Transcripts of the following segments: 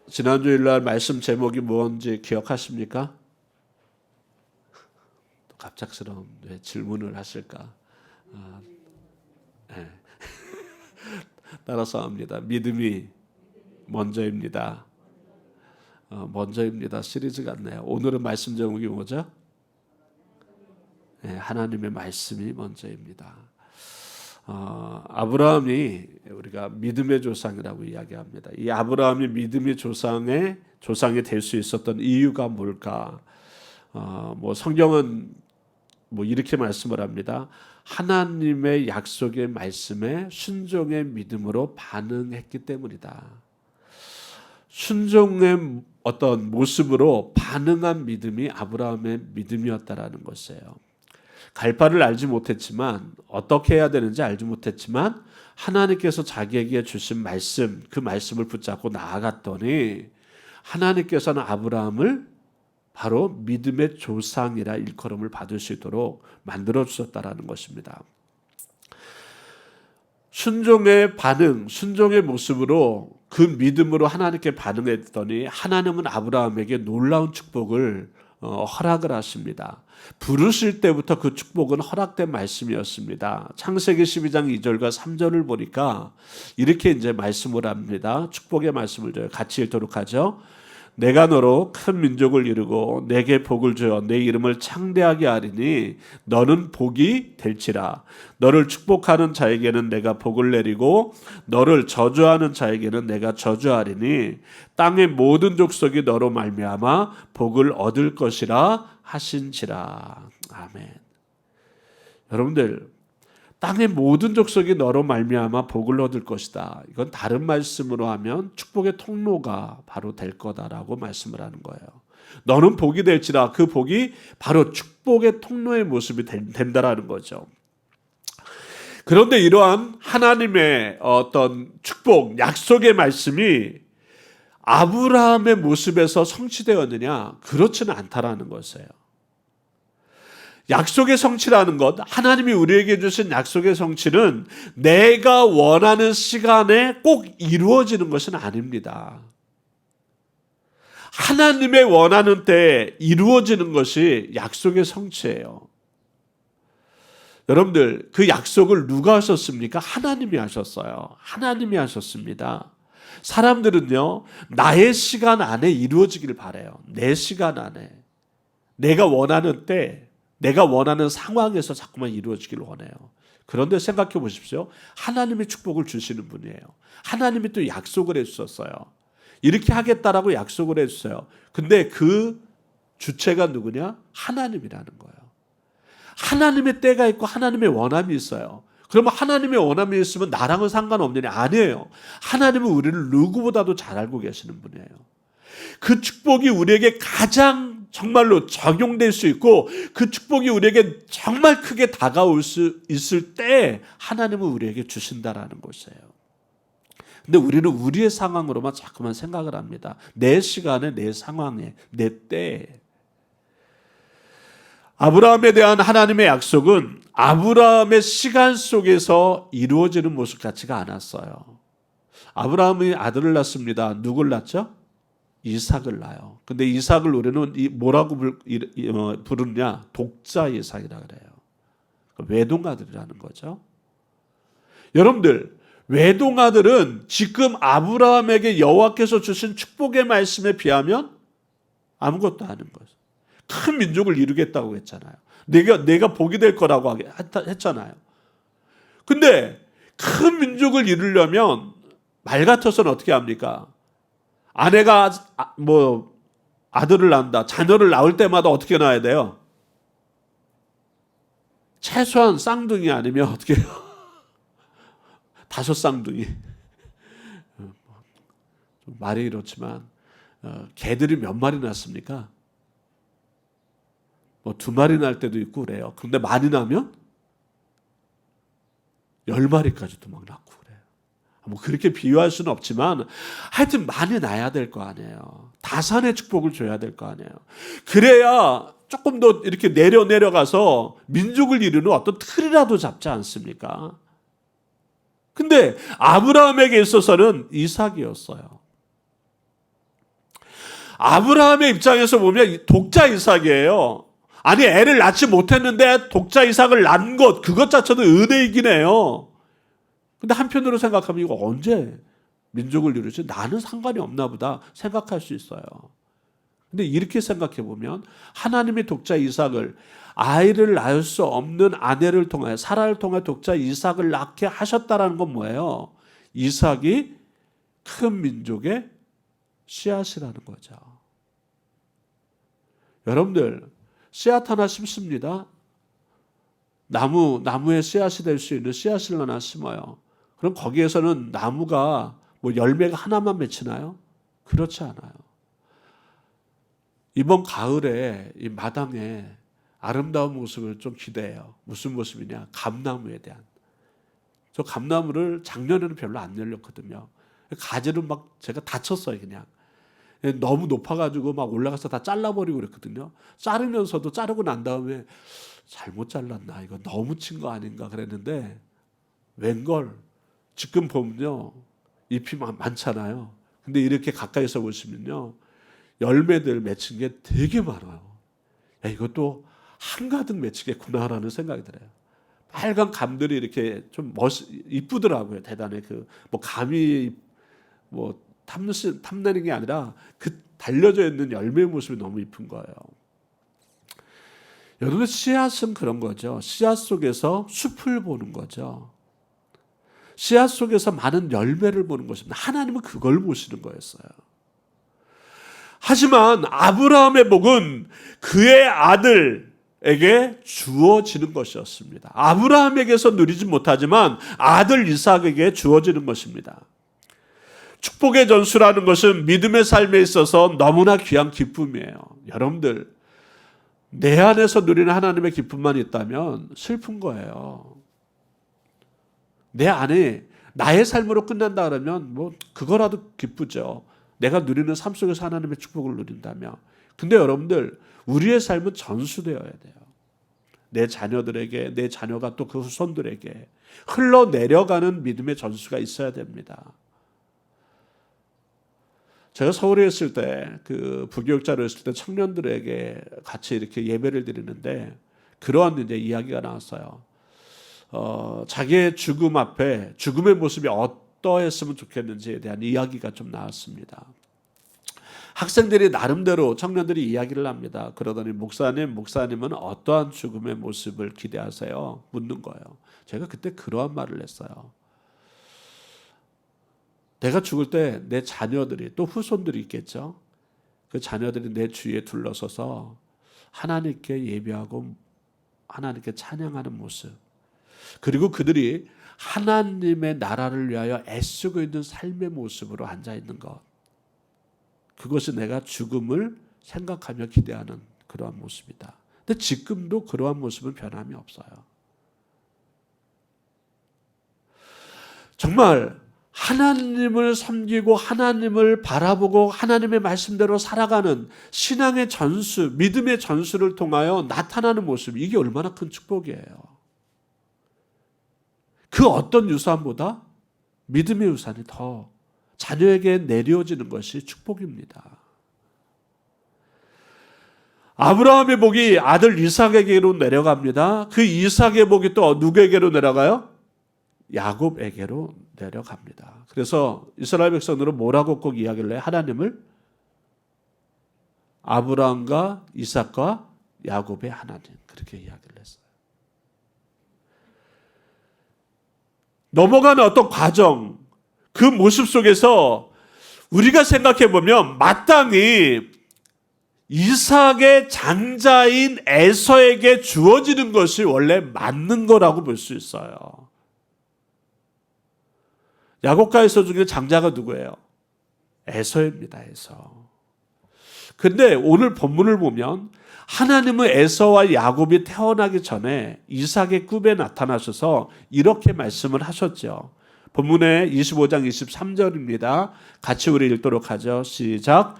지난 주일날 말씀 제목이 뭔지 기억하십니까? 또 갑작스러운 왜 질문을 하실까? 네. 따라서 합니다. 믿음이 먼저입니다. 먼저입니다. 시리즈 같네요. 오늘은 말씀 제목이 뭐죠? 네, 하나님의 말씀이 먼저입니다. 아브라함이 우리가 믿음의 조상이라고 이야기합니다. 이 아브라함이 믿음의 조상이 될 수 있었던 이유가 뭘까? 성경은 이렇게 말씀을 합니다. 하나님의 약속의 말씀에 순종의 믿음으로 반응했기 때문이다. 순종의 어떤 모습으로 반응한 믿음이 아브라함의 믿음이었다라는 것이에요. 갈 바를 알지 못했지만, 어떻게 해야 되는지 알지 못했지만 하나님께서 자기에게 주신 말씀, 그 말씀을 붙잡고 나아갔더니 하나님께서는 아브라함을 바로 믿음의 조상이라 일컬음을 받을 수 있도록 만들어 주셨다라는 것입니다. 순종의 반응, 순종의 모습으로 그 믿음으로 하나님께 반응했더니 하나님은 아브라함에게 놀라운 축복을 허락을 하십니다. 부르실 때부터 그 축복은 허락된 말씀이었습니다. 창세기 12장 2절과 3절을 보니까 이렇게 이제 말씀을 합니다. 축복의 말씀을 같이 읽도록 하죠. 내가 너로 큰 민족을 이루고 내게 복을 주어 내 이름을 창대하게 하리니 너는 복이 될지라. 너를 축복하는 자에게는 내가 복을 내리고 너를 저주하는 자에게는 내가 저주하리니 땅의 모든 족속이 너로 말미암아 복을 얻을 것이라 하신지라. 아멘. 여러분들, 땅의 모든 족속이 너로 말미암아 복을 얻을 것이다. 이건 다른 말씀으로 하면 축복의 통로가 바로 될 거다라고 말씀을 하는 거예요. 너는 복이 될지라. 그 복이 바로 축복의 통로의 모습이 된다라는 거죠. 그런데 이러한 하나님의 어떤 축복, 약속의 말씀이 아브라함의 모습에서 성취되었느냐? 그렇지는 않다라는 것이에요. 약속의 성취라는 것, 하나님이 우리에게 주신 약속의 성취는 내가 원하는 시간에 꼭 이루어지는 것은 아닙니다. 하나님의 원하는 때에 이루어지는 것이 약속의 성취예요. 여러분들, 그 약속을 누가 하셨습니까? 하나님이 하셨어요. 하나님이 하셨습니다. 사람들은요, 나의 시간 안에 이루어지길 바라요. 내 시간 안에. 내가 원하는 때, 내가 원하는 상황에서 자꾸만 이루어지길 원해요. 그런데 생각해 보십시오. 하나님이 축복을 주시는 분이에요. 하나님이 또 약속을 해주셨어요. 이렇게 하겠다라고 약속을 해주세요. 근데 그 주체가 누구냐? 하나님이라는 거예요. 하나님의 때가 있고 하나님의 원함이 있어요. 그러면 하나님의 원함이 있으면 나랑은 상관없느냐? 아니에요. 하나님은 우리를 누구보다도 잘 알고 계시는 분이에요. 그 축복이 우리에게 가장 정말로 적용될 수 있고 그 축복이 우리에게 정말 크게 다가올 수 있을 때 하나님은 우리에게 주신다라는 것이에요. 근데 우리는 우리의 상황으로만 자꾸만 생각을 합니다. 내 시간에, 내 상황에, 내 때에. 아브라함에 대한 하나님의 약속은 아브라함의 시간 속에서 이루어지는 모습 같지가 않았어요. 아브라함이 아들을 낳습니다. 누굴 낳죠? 이삭을 낳아요. 근데 이삭을 우리는 뭐라고 부르냐? 독자 이삭이라 그래요. 외동아들이라는 거죠. 여러분들, 외동아들은 지금 아브라함에게 여호와께서 주신 축복의 말씀에 비하면 아무것도 아닌 거죠. 큰 민족을 이루겠다고 했잖아요. 내가 복이 될 거라고 했잖아요. 근데 큰 민족을 이루려면 말 같아서는 어떻게 합니까? 아내가 아들을 낳는다. 자녀를 낳을 때마다 어떻게 낳아야 돼요? 최소한 쌍둥이 아니면 어떻게 해요? 5 쌍둥이. 말이 이렇지만 개들이 몇 마리 낳습니까? 2마리 낳을 때도 있고 그래요. 그런데 많이 나면 10마리까지도 막 낳고 그래요. 그렇게 비유할 수는 없지만 하여튼 많이 낳아야 될 거 아니에요. 다산의 축복을 줘야 될 거 아니에요. 그래야 조금 더 이렇게 내려가서 민족을 이루는 어떤 틀이라도 잡지 않습니까? 근데 아브라함에게 있어서는 이삭이었어요. 아브라함의 입장에서 보면 독자 이삭이에요. 아니 애를 낳지 못했는데 독자 이삭을 낳은 것 그것 자체도 은혜이긴 해요. 근데 한편으로 생각하면 이거 언제 민족을 이루지? 나는 상관이 없나 보다 생각할 수 있어요. 근데 이렇게 생각해 보면 하나님의 독자 이삭을 아이를 낳을 수 없는 아내를 통해 사라를 통해 독자 이삭을 낳게 하셨다라는 건 뭐예요? 이삭이 큰 민족의 씨앗이라는 거죠. 여러분들 씨앗 하나 심습니다. 나무의 씨앗이 될 수 있는 씨앗을 하나 심어요. 그럼 거기에서는 나무가 뭐 열매가 하나만 맺히나요? 그렇지 않아요. 이번 가을에 이 마당에 아름다운 모습을 좀 기대해요. 무슨 모습이냐? 감나무에 대한. 저 감나무를 작년에는 별로 안 열렸거든요. 가지를 막 제가 다쳤어요, 그냥. 너무 높아가지고 막 올라가서 다 잘라버리고 그랬거든요. 자르면서도 자르고 난 다음에 잘못 잘랐나? 이거 너무 친 거 아닌가? 그랬는데 웬걸 지금 보면요. 잎이 많잖아요. 근데 이렇게 가까이서 보시면요. 열매들 맺힌 게 되게 많아요. 야, 이것도 한가득 맺히겠구나라는 생각이 들어요. 빨간 감들이 이렇게 좀 이쁘더라고요. 대단히 뭐 감이 뭐 탐내는 게 아니라 그 달려져 있는 열매의 모습이 너무 이쁜 거예요. 여러분 씨앗은 그런 거죠. 씨앗 속에서 숲을 보는 거죠. 씨앗 속에서 많은 열매를 보는 것입니다. 하나님은 그걸 보시는 거였어요. 하지만 아브라함의 복은 그의 아들에게 주어지는 것이었습니다. 아브라함에게서 누리지 못하지만 아들 이삭에게 주어지는 것입니다. 축복의 전수라는 것은 믿음의 삶에 있어서 너무나 귀한 기쁨이에요. 여러분들 내 안에서 누리는 하나님의 기쁨만 있다면 슬픈 거예요. 내 안에 나의 삶으로 끝난다 그러면 뭐 그거라도 기쁘죠. 내가 누리는 삶 속에서 하나님의 축복을 누린다면. 근데 여러분들 우리의 삶은 전수되어야 돼요. 내 자녀들에게, 내 자녀가 또 그 후손들에게 흘러내려가는 믿음의 전수가 있어야 됩니다. 제가 서울에 있을 때 그 부교육자로 있을 때 청년들에게 같이 이렇게 예배를 드리는데 그러한 이제 이야기가 나왔어요. 자기의 죽음 앞에 죽음의 모습이 어떠했으면 좋겠는지에 대한 이야기가 좀 나왔습니다. 학생들이 나름대로 청년들이 이야기를 합니다. 그러더니 목사님은 어떠한 죽음의 모습을 기대하세요? 묻는 거예요. 제가 그때 그러한 말을 했어요. 내가 죽을 때 내 자녀들이 또 후손들이 있겠죠. 그 자녀들이 내 주위에 둘러서서 하나님께 예배하고 하나님께 찬양하는 모습, 그리고 그들이 하나님의 나라를 위하여 애쓰고 있는 삶의 모습으로 앉아있는 것, 그것이 내가 죽음을 생각하며 기대하는 그러한 모습이다. 근데 지금도 그러한 모습은 변함이 없어요. 정말 하나님을 섬기고 하나님을 바라보고 하나님의 말씀대로 살아가는 신앙의 전수, 믿음의 전수를 통하여 나타나는 모습, 이게 얼마나 큰 축복이에요. 그 어떤 유산보다 믿음의 유산이 더 자녀에게 내려지는 것이 축복입니다. 아브라함의 복이 아들 이삭에게로 내려갑니다. 그 이삭의 복이 또 누구에게로 내려가요? 야곱에게로 내려갑니다. 그래서 이스라엘 백성들은 뭐라고 꼭 이야기를 해요? 하나님을 아브라함과 이삭과 야곱의 하나님, 그렇게 이야기를 했어요. 넘어가는 어떤 과정, 그 모습 속에서 우리가 생각해 보면 마땅히 이삭의 장자인 에서에게 주어지는 것이 원래 맞는 거라고 볼 수 있어요. 야곱과 에서 중에 장자가 누구예요? 에서입니다. 에서. 근데 오늘 본문을 보면 하나님은 에서와 야곱이 태어나기 전에 이삭의 꿈에 나타나셔서 이렇게 말씀을 하셨죠. 본문의 25장 23절입니다. 같이 우리 읽도록 하죠. 시작.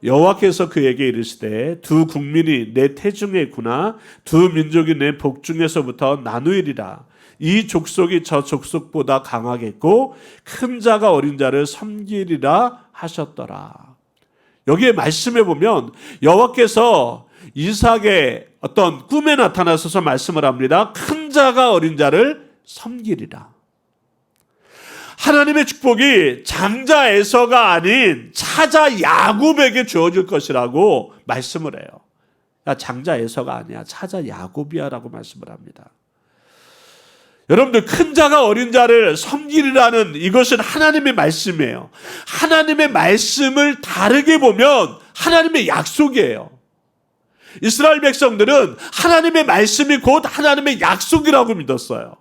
여호와께서 그에게 이르시되 두 국민이 내 태중에 있구나. 두 민족이 내 복중에서부터 나누이리라. 이 족속이 저 족속보다 강하겠고 큰 자가 어린 자를 섬기리라 하셨더라. 여기에 말씀해 보면 여호와께서 이삭의 어떤 꿈에 나타나셔서 말씀을 합니다. 큰 자가 어린 자를 섬기리라. 하나님의 축복이 장자 에서가 아닌 차자 야곱에게 주어질 것이라고 말씀을 해요. 야, 장자 에서가 아니야, 차자 야곱이야 라고 말씀을 합니다. 여러분들, 큰 자가 어린 자를 섬기리라는 이것은 하나님의 말씀이에요. 하나님의 말씀을 다르게 보면 하나님의 약속이에요. 이스라엘 백성들은 하나님의 말씀이 곧 하나님의 약속이라고 믿었어요.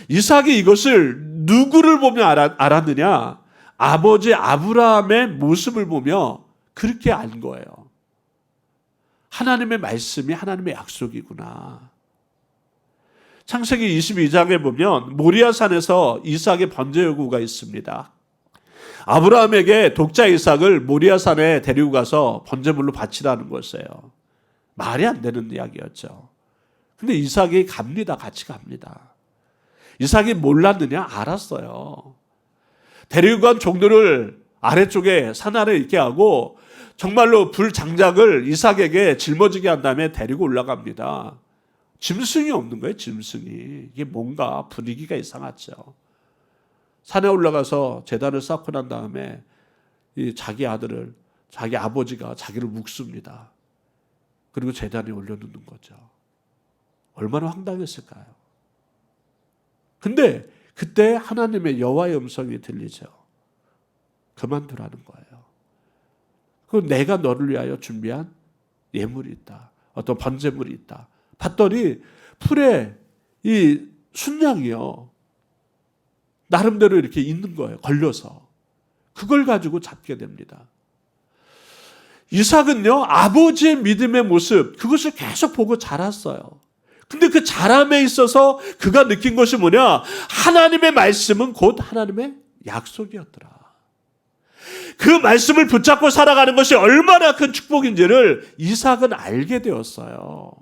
이삭이 이것을 누구를 보며 알았느냐? 아버지 아브라함의 모습을 보며 그렇게 안 거예요. 하나님의 말씀이 하나님의 약속이구나. 창세기 22장에 보면 모리아산에서 이삭의 번제 요구가 있습니다. 아브라함에게 독자 이삭을 모리아산에 데리고 가서 번제물로 바치라는 것이에요. 말이 안 되는 이야기였죠. 근데 이삭이 갑니다. 같이 갑니다. 이삭이 몰랐느냐? 알았어요. 데리고 간 종들을 아래쪽에 산 아래 있게 하고 정말로 불 장작을 이삭에게 짊어지게 한 다음에 데리고 올라갑니다. 짐승이 없는 거예요. 짐승이. 이게 뭔가 분위기가 이상하죠. 산에 올라가서 제단을 쌓고 난 다음에 자기 아들을, 자기 아버지가 자기를 묵습니다. 그리고 제단에 올려놓는 거죠. 얼마나 황당했을까요? 근데 그때 하나님의 여호와의 음성이 들리죠. 그만두라는 거예요. 그 내가 너를 위하여 준비한 예물이 있다. 어떤 번제물이 있다. 봤더니 풀에 이 순양이요, 나름대로 이렇게 있는 거예요. 걸려서. 그걸 가지고 잡게 됩니다. 이삭은요, 아버지의 믿음의 모습, 그것을 계속 보고 자랐어요. 근데 그 자람에 있어서 그가 느낀 것이 뭐냐? 하나님의 말씀은 곧 하나님의 약속이었더라. 그 말씀을 붙잡고 살아가는 것이 얼마나 큰 축복인지를 이삭은 알게 되었어요.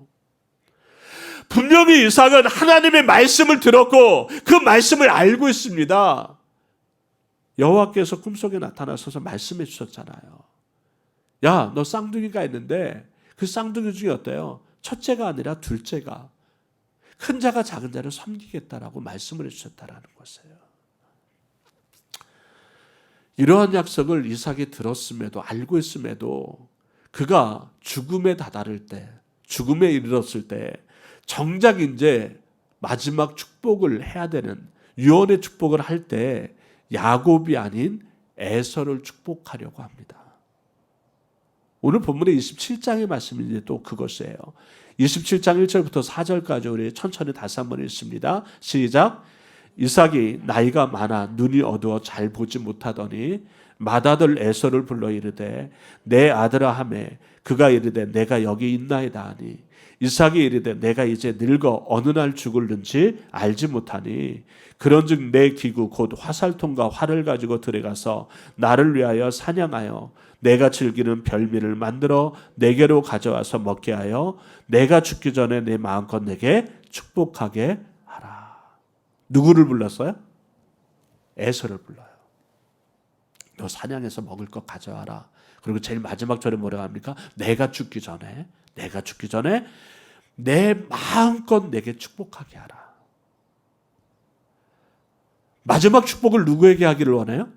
분명히 이삭은 하나님의 말씀을 들었고 그 말씀을 알고 있습니다. 여호와께서 꿈속에 나타나셔서 말씀해 주셨잖아요. 야, 너 쌍둥이가 있는데 그 쌍둥이 중에 어때요? 첫째가 아니라 둘째가 큰 자가 작은 자를 섬기겠다라고 말씀을 해주셨다라는 것이에요. 이러한 약속을 이삭이 들었음에도, 알고 있음에도 그가 죽음에 다다를 때, 죽음에 이르렀을 때 정작 이제 마지막 축복을 해야 되는, 유언의 축복을 할 때 야곱이 아닌 에서를 축복하려고 합니다. 오늘 본문의 27장의 말씀이 또 그것이에요. 27장 1절부터 4절까지 우리 천천히 다시 한번 읽습니다. 시작. 이삭이 나이가 많아 눈이 어두워 잘 보지 못하더니 맏아들 에서를 불러 이르되 내 아들아 하매 그가 이르되 내가 여기 있나이다 하니 이삭이 이르되 내가 이제 늙어 어느 날 죽을는지 알지 못하니 그런즉 내 기구 곧 화살통과 활을 가지고 들어가서 나를 위하여 사냥하여 내가 즐기는 별미를 만들어 내게로 가져와서 먹게 하여 내가 죽기 전에 내 마음껏 내게 축복하게 하라. 누구를 불렀어요? 에서를 불러요. 너 사냥해서 먹을 것 가져와라. 그리고 제일 마지막 절에 뭐라고 합니까? 내가 죽기 전에 내 마음껏 내게 축복하게 하라. 마지막 축복을 누구에게 하기를 원해요?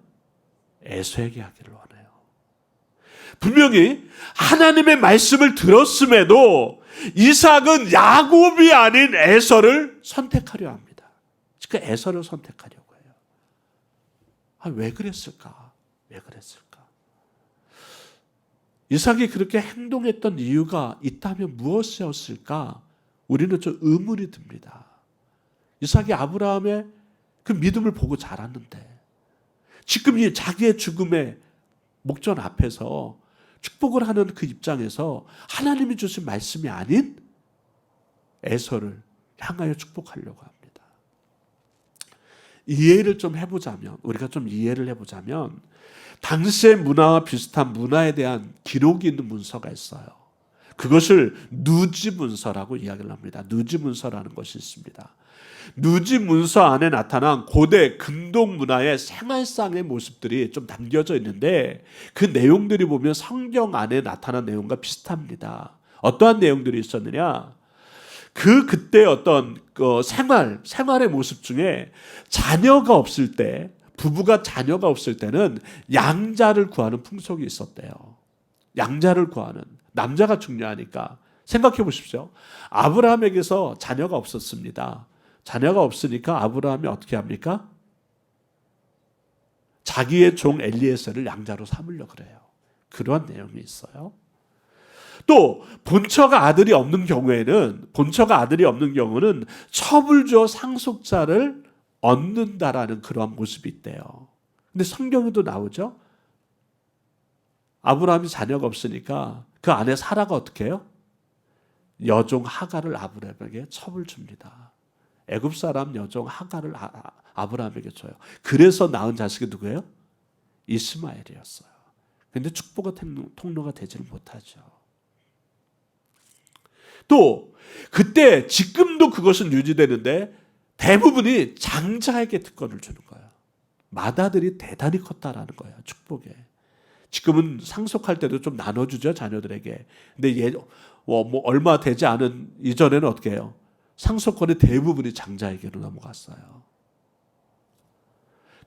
에서에게 하기를 원해요. 분명히 하나님의 말씀을 들었음에도 이삭은 야곱이 아닌 에서를 선택하려 합니다. 그 에서를 선택하려고 해요. 왜 그랬을까? 왜 그랬을까? 이삭이 그렇게 행동했던 이유가 있다면 무엇이었을까? 우리는 좀 의문이 듭니다. 이삭이 아브라함의 그 믿음을 보고 자랐는데 지금 이 자기의 죽음의 목전 앞에서 축복을 하는 그 입장에서 하나님이 주신 말씀이 아닌 에서를 향하여 축복하려고 합니다. 이해를 좀 해보자면, 우리가 좀 이해를 해보자면 당시의 문화와 비슷한 문화에 대한 기록이 있는 문서가 있어요. 그것을 누지 문서라고 이야기를 합니다. 누지 문서라는 것이 있습니다. 누지 문서 안에 나타난 고대 근동 문화의 생활상의 모습들이 좀 담겨져 있는데 그 내용들이 보면 성경 안에 나타난 내용과 비슷합니다. 어떠한 내용들이 있었느냐? 그때 어떤 생활의 모습 중에 자녀가 없을 때, 부부가 자녀가 없을 때는 양자를 구하는 풍속이 있었대요. 양자를 구하는, 남자가 중요하니까. 생각해 보십시오. 아브라함에게서 자녀가 없었습니다. 자녀가 없으니까 아브라함이 어떻게 합니까? 자기의 종 엘리에셀을 양자로 삼으려고 그래요. 그런 내용이 있어요. 또 본처가 아들이 없는 경우는 첩을 주어 상속자를 얻는다라는 그러한 모습이 있대요. 근데 성경에도 나오죠. 아브라함이 자녀가 없으니까 그 아내 사라가 어떻게 해요? 여종 하갈을 아브라함에게 첩을 줍니다. 애굽 사람 여종 하갈을 아브라함에게 줘요. 그래서 낳은 자식이 누구예요? 이스마엘이었어요. 그런데 축복의 통로가 되지를 못하죠. 또 그때 지금도 그것은 유지되는데 대부분이 장자에게 특권을 주는 거예요. 맏아들이 대단히 컸다라는 거예요. 축복에. 지금은 상속할 때도 좀 나눠주죠, 자녀들에게. 근데 얼마 되지 않은 이전에는 어떻게 해요? 상속권의 대부분이 장자에게로 넘어갔어요.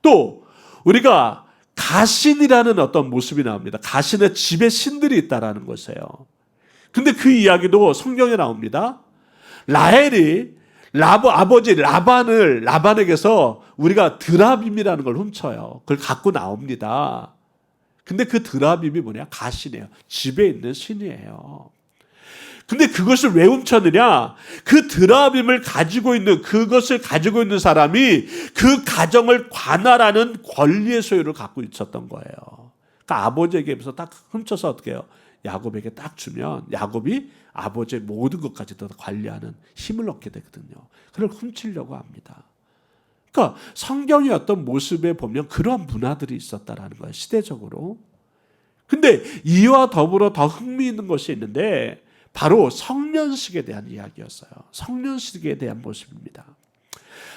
또 우리가 가신이라는 어떤 모습이 나옵니다. 가신의 집에 신들이 있다라는 것이에요. 근데 그 이야기도 성경에 나옵니다. 라헬이 아버지 라반에게서 우리가 드라빔이라는 걸 훔쳐요. 그걸 갖고 나옵니다. 근데 그 드라빔이 뭐냐? 가신이에요. 집에 있는 신이에요. 근데 그것을 왜 훔쳤느냐? 그 드라빔을 그것을 가지고 있는 사람이 그 가정을 관할하는 권리의 소유를 갖고 있었던 거예요. 그러니까 아버지에게서 딱 훔쳐서 어떻게 해요? 야곱에게 딱 주면 야곱이 아버지의 모든 것까지 다 관리하는 힘을 얻게 되거든요. 그걸 훔치려고 합니다. 그러니까 성경의 어떤 모습에 보면 그런 문화들이 있었다라는 거예요. 시대적으로. 근데 이와 더불어 더 흥미있는 것이 있는데 바로 성년식에 대한 이야기였어요. 성년식에 대한 모습입니다.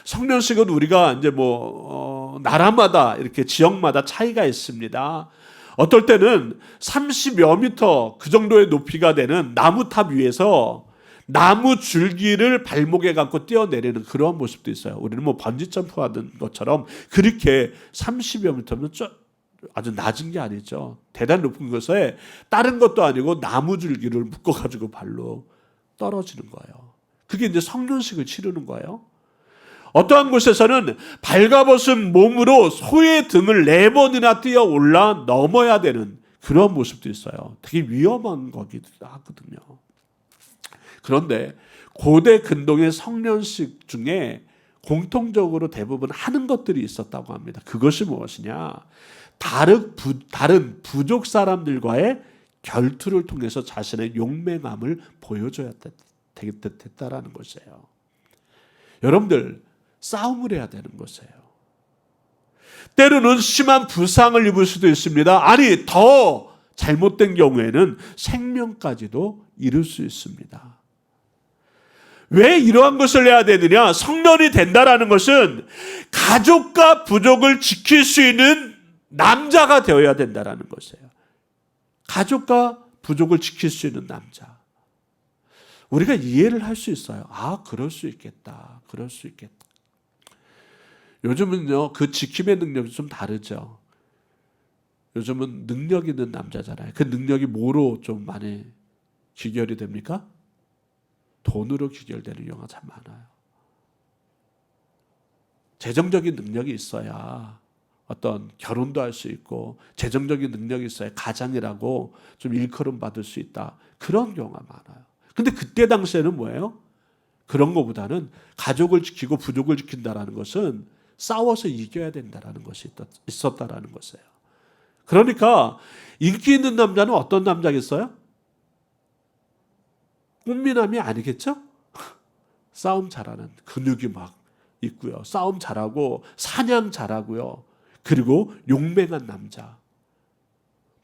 성년식은 우리가 이제 나라마다 이렇게 지역마다 차이가 있습니다. 어떨 때는 30여 미터 그 정도의 높이가 되는 나무탑 위에서 나무 줄기를 발목에 감고 뛰어내리는 그런 모습도 있어요. 우리는 번지점프 하는 것처럼 그렇게 30여 미터면 아주 낮은 게 아니죠. 대단히 높은 것에 다른 것도 아니고 나무 줄기를 묶어가지고 발로 떨어지는 거예요. 그게 이제 성년식을 치르는 거예요. 어떠한 곳에서는 발가벗은 몸으로 소의 등을 4번이나 뛰어 올라 넘어야 되는 그런 모습도 있어요. 되게 위험한 거기도 하거든요. 그런데 고대 근동의 성년식 중에 공통적으로 대부분 하는 것들이 있었다고 합니다. 그것이 무엇이냐? 다른 부족 사람들과의 결투를 통해서 자신의 용맹함을 보여줘야 됐다라는 것이에요. 여러분들 싸움을 해야 되는 것이에요. 때로는 심한 부상을 입을 수도 있습니다. 아니 더 잘못된 경우에는 생명까지도 잃을 수 있습니다. 왜 이러한 것을 해야 되느냐? 성년이 된다라는 것은 가족과 부족을 지킬 수 있는 남자가 되어야 된다라는 것이에요. 가족과 부족을 지킬 수 있는 남자. 우리가 이해를 할 수 있어요. 그럴 수 있겠다. 그럴 수 있겠다. 요즘은요, 그 지킴의 능력이 좀 다르죠. 요즘은 능력 있는 남자잖아요. 그 능력이 뭐로 좀 많이 귀결이 됩니까? 돈으로 귀결되는 경우가 참 많아요. 재정적인 능력이 있어야 어떤 결혼도 할 수 있고 재정적인 능력이 있어야 가장이라고 좀 일컬음 받을 수 있다. 그런 경우가 많아요. 근데 그때 당시에는 뭐예요? 그런 것보다는 가족을 지키고 부족을 지킨다라는 것은 싸워서 이겨야 된다라는 것이 있었다라는 것이에요. 그러니까 인기 있는 남자는 어떤 남자겠어요? 꽃미남이 아니겠죠? 싸움 잘하는, 근육이 막 있고요. 싸움 잘하고 사냥 잘하고요. 그리고 용맹한 남자.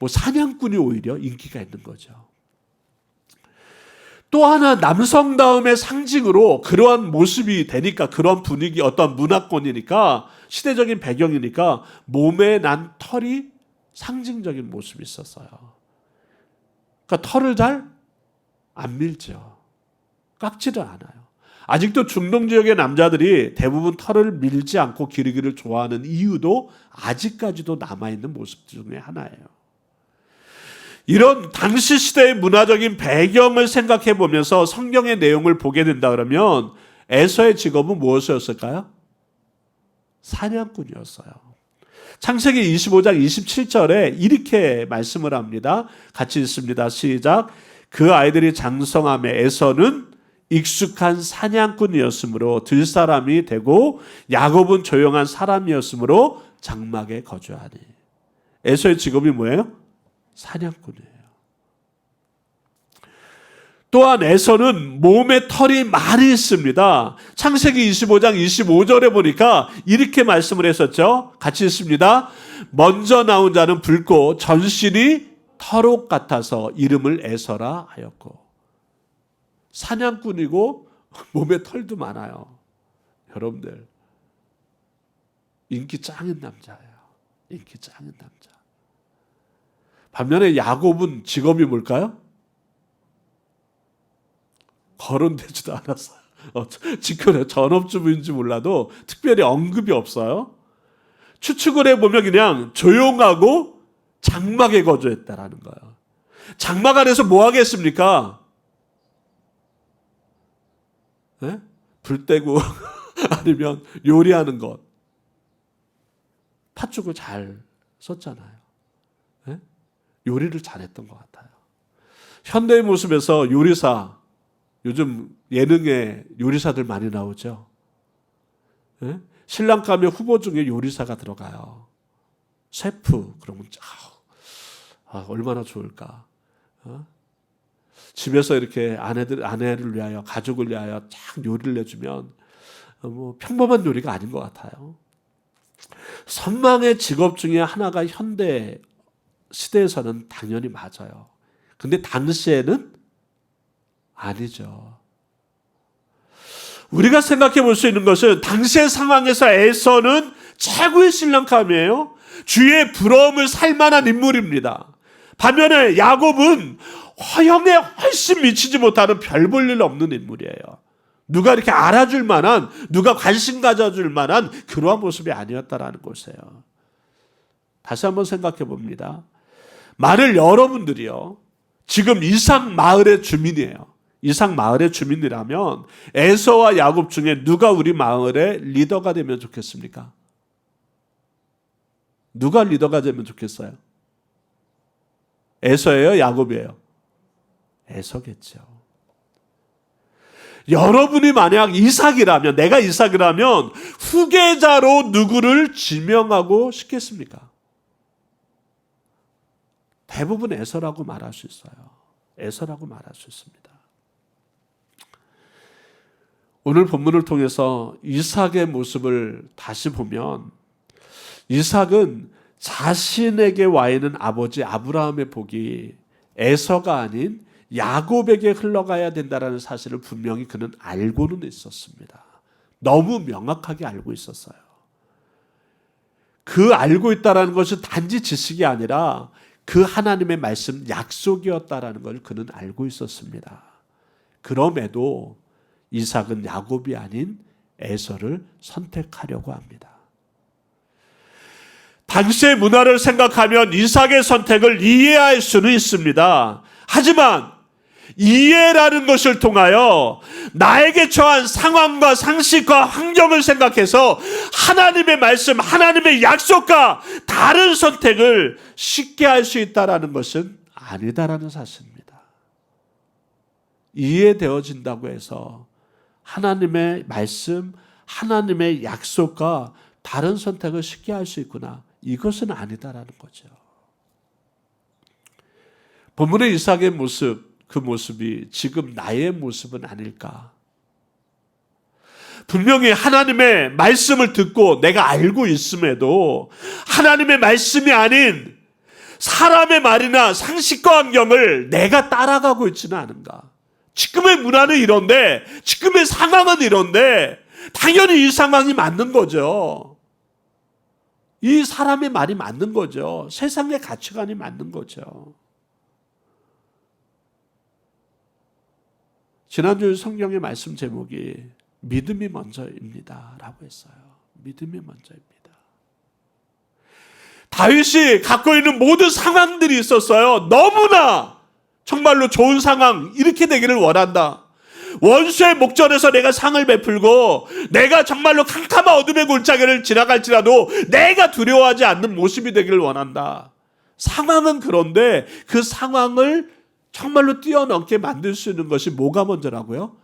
사냥꾼이 오히려 인기가 있는 거죠. 또 하나 남성다움의 상징으로 그러한 모습이 되니까, 그런 분위기, 어떤 문화권이니까, 시대적인 배경이니까 몸에 난 털이 상징적인 모습이 있었어요. 그러니까 털을 잘 안 밀죠. 깎지를 않아요. 아직도 중동 지역의 남자들이 대부분 털을 밀지 않고 기르기를 좋아하는 이유도 아직까지도 남아있는 모습 중에 하나예요. 이런 당시 시대의 문화적인 배경을 생각해 보면서 성경의 내용을 보게 된다 그러면 에서의 직업은 무엇이었을까요? 사냥꾼이었어요. 창세기 25장 27절에 이렇게 말씀을 합니다. 같이 읽습니다. 시작. 그 아이들이 장성함에 에서는 익숙한 사냥꾼이었으므로 들사람이 되고 야곱은 조용한 사람이었으므로 장막에 거주하니. 에서의 직업이 뭐예요? 사냥꾼이에요. 또한 에서는 몸에 털이 많이 있습니다. 창세기 25장 25절에 보니까 이렇게 말씀을 했었죠. 같이 읽습니다. 먼저 나온 자는 붉고 전신이 털옷 같아서 이름을 에서라 하였고. 사냥꾼이고 몸에 털도 많아요. 여러분들, 인기 짱인 남자예요. 인기 짱인 남자. 반면에 야곱은 직업이 뭘까요? 거론되지도 않았어요. 직권에 전업주부인지 몰라도 특별히 언급이 없어요. 추측을 해보면 그냥 조용하고 장막에 거주했다라는 거예요. 장막 안에서 뭐 하겠습니까? 네? 불 떼고 아니면 요리하는 것. 팥죽을 잘 썼잖아요. 네? 요리를 잘했던 것 같아요. 현대의 모습에서 요리사, 요즘 예능에 요리사들 많이 나오죠. 네? 신랑감의 후보 중에 요리사가 들어가요. 셰프. 그러면 얼마나 좋을까. 집에서 이렇게 아내를 위하여, 가족을 위하여 쫙 요리를 해주면 뭐 평범한 요리가 아닌 것 같아요. 선망의 직업 중에 하나가 현대 시대에서는 당연히 맞아요. 근데 당시에는 아니죠. 우리가 생각해 볼 수 있는 것은 당시의 상황에서 에서는 최고의 신랑감이에요. 주의 부러움을 살 만한 인물입니다. 반면에 야곱은 허영에 훨씬 미치지 못하는 별 볼 일 없는 인물이에요. 누가 이렇게 알아줄 만한, 누가 관심 가져줄 만한 그러한 모습이 아니었다라는 것이에요. 다시 한번 생각해 봅니다. 만일 여러분들이요, 지금 이삭 마을의 주민이에요. 이삭 마을의 주민이라면 에서와 야곱 중에 누가 우리 마을의 리더가 되면 좋겠습니까? 누가 리더가 되면 좋겠어요? 에서예요? 야곱이에요? 에서겠죠. 여러분이 만약 이삭이라면, 내가 이삭이라면 후계자로 누구를 지명하고 싶겠습니까? 대부분 에서라고 말할 수 있어요. 에서라고 말할 수 있습니다. 오늘 본문을 통해서 이삭의 모습을 다시 보면 이삭은 자신에게 와 있는 아버지 아브라함의 복이 에서가 아닌 야곱에게 흘러가야 된다는 사실을 분명히 그는 알고는 있었습니다. 너무 명확하게 알고 있었어요. 그 알고 있다는 것은 단지 지식이 아니라 그 하나님의 말씀 약속이었다라는 걸 그는 알고 있었습니다. 그럼에도 이삭은 야곱이 아닌 에서를 선택하려고 합니다. 당시의 문화를 생각하면 이삭의 선택을 이해할 수는 있습니다. 하지만 이해라는 것을 통하여 나에게 처한 상황과 상식과 환경을 생각해서 하나님의 말씀, 하나님의 약속과 다른 선택을 쉽게 할 수 있다는 것은 아니다라는 사실입니다. 이해되어진다고 해서 하나님의 말씀, 하나님의 약속과 다른 선택을 쉽게 할 수 있구나, 이것은 아니다라는 거죠. 본문의 이삭의 모습, 그 모습이 지금 나의 모습은 아닐까? 분명히 하나님의 말씀을 듣고 내가 알고 있음에도 하나님의 말씀이 아닌 사람의 말이나 상식과 환경을 내가 따라가고 있지는 않은가? 지금의 문화는 이런데, 지금의 상황은 이런데 당연히 이 상황이 맞는 거죠. 이 사람의 말이 맞는 거죠. 세상의 가치관이 맞는 거죠. 지난주 성경의 말씀 제목이 믿음이 먼저입니다 라고 했어요. 믿음이 먼저입니다. 다윗이 갖고 있는 모든 상황들이 있었어요. 너무나 정말로 좋은 상황, 이렇게 되기를 원한다. 원수의 목전에서 내가 상을 베풀고 내가 정말로 캄캄한 어둠의 골짜기를 지나갈지라도 내가 두려워하지 않는 모습이 되기를 원한다. 상황은 그런데 그 상황을 정말로 뛰어넘게 만들 수 있는 것이 뭐가 먼저라고요?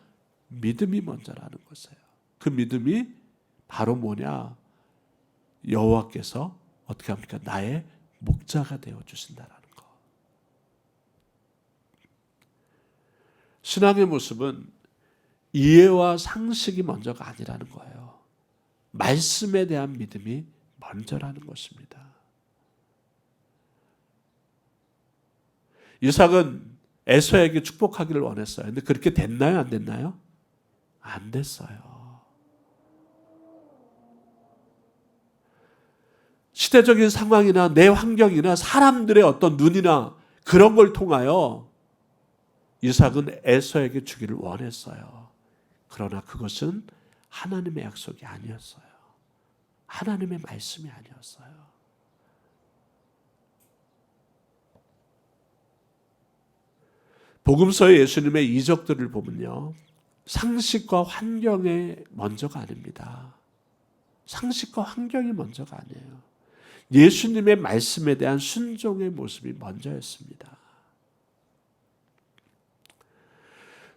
믿음이 먼저라는 것이에요. 그 믿음이 바로 뭐냐? 여호와께서 어떻게 합니까? 나의 목자가 되어 주신다라는 거. 신앙의 모습은 이해와 상식이 먼저가 아니라는 거예요. 말씀에 대한 믿음이 먼저라는 것입니다. 이삭은 에서에게 축복하기를 원했어요. 근데 그렇게 됐나요? 안 됐나요? 안 됐어요. 시대적인 상황이나 내 환경이나 사람들의 어떤 눈이나 그런 걸 통하여 이삭은 에서에게 주기를 원했어요. 그러나 그것은 하나님의 약속이 아니었어요. 하나님의 말씀이 아니었어요. 복음서의 예수님의 이적들을 보면요, 상식과 환경의 먼저가 아닙니다. 상식과 환경이 먼저가 아니에요. 예수님의 말씀에 대한 순종의 모습이 먼저였습니다.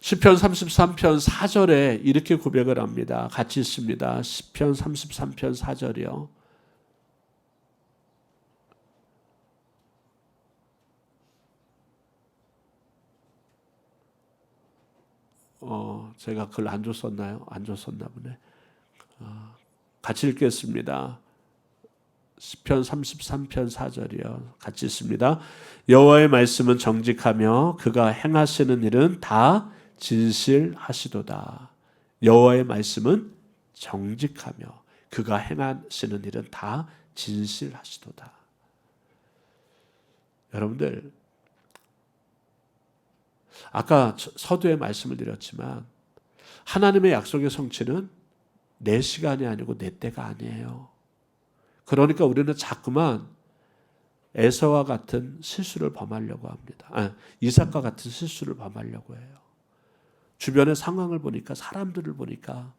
시편 33편 4절에 이렇게 고백을 합니다. 같이 있습니다. 시편 33편 4절이요. 제가 글 안 줬었나요? 안 줬었나 보네. 같이 읽겠습니다. 시편 33편 4절이요. 같이 있습니다. 여호와의 말씀은 정직하며 그가 행하시는 일은 다 진실하시도다. 여호와의 말씀은 정직하며 그가 행하시는 일은 다 진실하시도다. 여러분들, 아까 서두에 말씀을 드렸지만 하나님의 약속의 성취는 내 시간이 아니고 내 때가 아니에요. 그러니까 우리는 자꾸만 에서와 같은 실수를 범하려고 합니다. 이삭과 같은 실수를 범하려고 해요. 주변의 상황을 보니까, 사람들을 보니까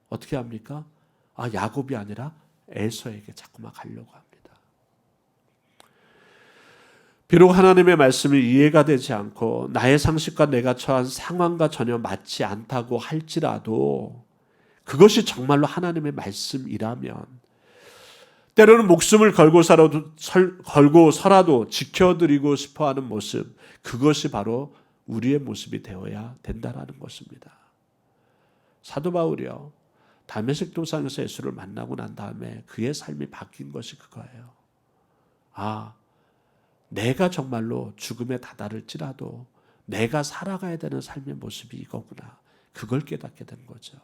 어떻게 합니까? 야곱이 아니라 에서에게 자꾸만 가려고 합니다. 비록 하나님의 말씀이 이해가 되지 않고 나의 상식과 내가 처한 상황과 전혀 맞지 않다고 할지라도 그것이 정말로 하나님의 말씀이라면 때로는 목숨을 걸고 서라도 지켜드리고 싶어하는 모습, 그것이 바로 우리의 모습이 되어야 된다는 것입니다. 사도 바울이요, 다메섹 도상에서 예수를 만나고 난 다음에 그의 삶이 바뀐 것이 그거예요. 내가 정말로 죽음에 다다를지라도 내가 살아가야 되는 삶의 모습이 이거구나. 그걸 깨닫게 된 거죠.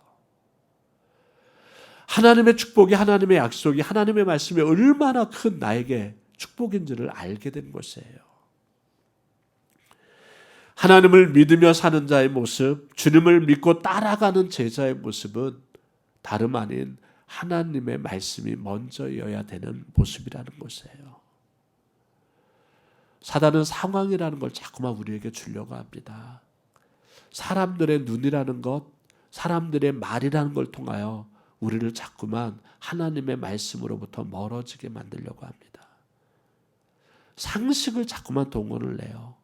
하나님의 축복이, 하나님의 약속이, 하나님의 말씀이 얼마나 큰 나에게 축복인지를 알게 된 것이에요. 하나님을 믿으며 사는 자의 모습, 주님을 믿고 따라가는 제자의 모습은 다름 아닌 하나님의 말씀이 먼저여야 되는 모습이라는 것이에요. 사단은 상황이라는 걸 자꾸만 우리에게 주려고 합니다. 사람들의 눈이라는 것, 사람들의 말이라는 걸 통하여 우리를 자꾸만 하나님의 말씀으로부터 멀어지게 만들려고 합니다. 상식을 자꾸만 동원을 해요.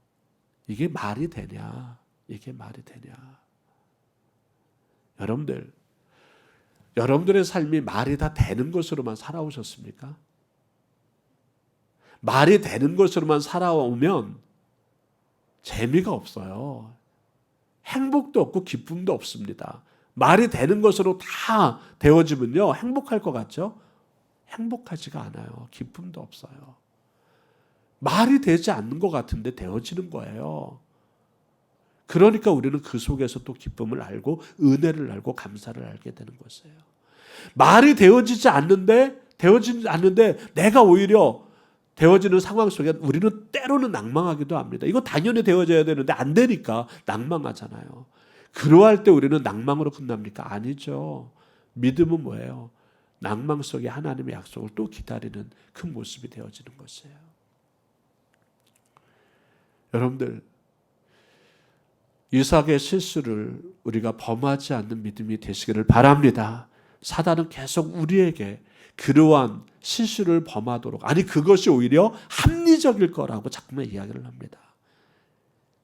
이게 말이 되냐? 이게 말이 되냐? 여러분들의 삶이 말이 다 되는 것으로만 살아오셨습니까? 말이 되는 것으로만 살아오면 재미가 없어요. 행복도 없고 기쁨도 없습니다. 말이 되는 것으로 다 되어지면요, 행복할 것 같죠? 행복하지가 않아요. 기쁨도 없어요. 말이 되지 않는 것 같은데 되어지는 거예요. 그러니까 우리는 그 속에서 또 기쁨을 알고 은혜를 알고 감사를 알게 되는 것이에요. 말이 되어지지 않는데 내가 오히려 되어지는 상황 속에 우리는 때로는 낭망하기도 합니다. 이거 당연히 되어져야 되는데 안 되니까 낭망하잖아요. 그러할 때 우리는 낭망으로 끝납니까? 아니죠. 믿음은 뭐예요? 낭망 속에 하나님의 약속을 또 기다리는 그 모습이 되어지는 것이에요. 여러분들, 이삭의 실수를 우리가 범하지 않는 믿음이 되시기를 바랍니다. 사단은 계속 우리에게 그러한 실수를 범하도록, 아니 그것이 오히려 합리적일 거라고 자꾸만 이야기를 합니다.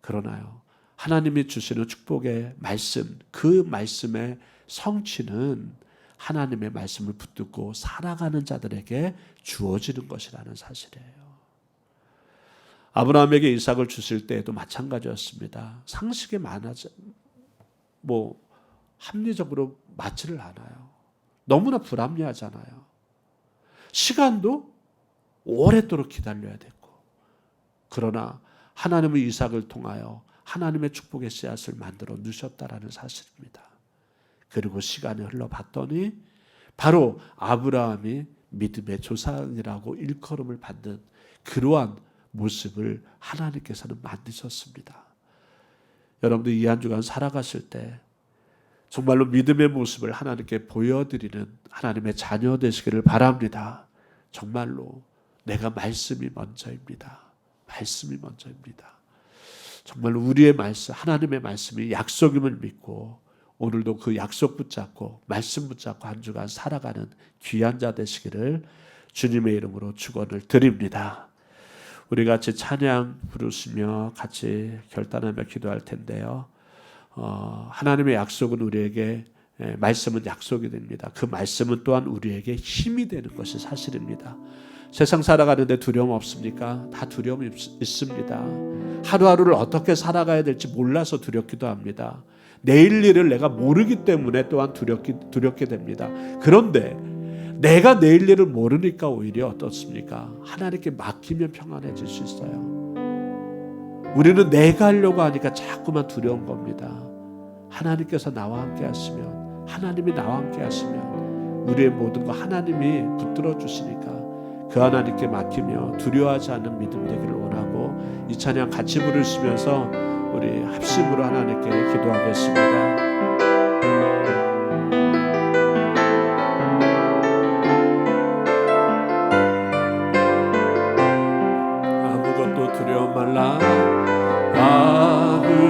그러나요, 하나님이 주시는 축복의 말씀, 그 말씀의 성취는 하나님의 말씀을 붙들고 살아가는 자들에게 주어지는 것이라는 사실이에요. 아브라함에게 이삭을 주실 때에도 마찬가지였습니다. 상식에 합리적으로 맞지를 않아요. 너무나 불합리하잖아요. 시간도 오랫도록 기다려야 됐고, 그러나 하나님은 이삭을 통하여 하나님의 축복의 씨앗을 만들어 누셨다라는 사실입니다. 그리고 시간이 흘러봤더니 바로 아브라함이 믿음의 조상이라고 일컬음을 받는 그러한 모습을 하나님께서는 만드셨습니다. 여러분들 이 한 주간 살아가실 때 정말로 믿음의 모습을 하나님께 보여드리는 하나님의 자녀 되시기를 바랍니다. 정말로 내가 말씀이 먼저입니다. 말씀이 먼저입니다. 정말로 우리의 말씀, 하나님의 말씀이 약속임을 믿고 오늘도 그 약속 붙잡고 말씀 붙잡고 한 주간 살아가는 귀한 자 되시기를 주님의 이름으로 축원을 드립니다. 우리 같이 찬양 부르시며 같이 결단하며 기도할 텐데요. 하나님의 약속은 우리에게, 말씀은 약속이 됩니다. 그 말씀은 또한 우리에게 힘이 되는 것이 사실입니다. 세상 살아가는데 두려움 없습니까? 다 두려움이 있습니다. 하루하루를 어떻게 살아가야 될지 몰라서 두렵기도 합니다. 내일 일을 내가 모르기 때문에 또한 두렵게 됩니다. 그런데 내가 내일 일을 모르니까 오히려 어떻습니까? 하나님께 맡기면 평안해질 수 있어요. 우리는 내가 하려고 하니까 자꾸만 두려운 겁니다. 하나님께서 나와 함께 하시면, 하나님이 나와 함께 하시면 우리의 모든 거 하나님이 붙들어 주시니까 그 하나님께 맡기며 두려워하지 않는 믿음 되기를 원하고, 이 찬양 같이 부르시면서 우리 합심으로 하나님께 기도하겠습니다. 아무것도 두려워 말라. 아무것도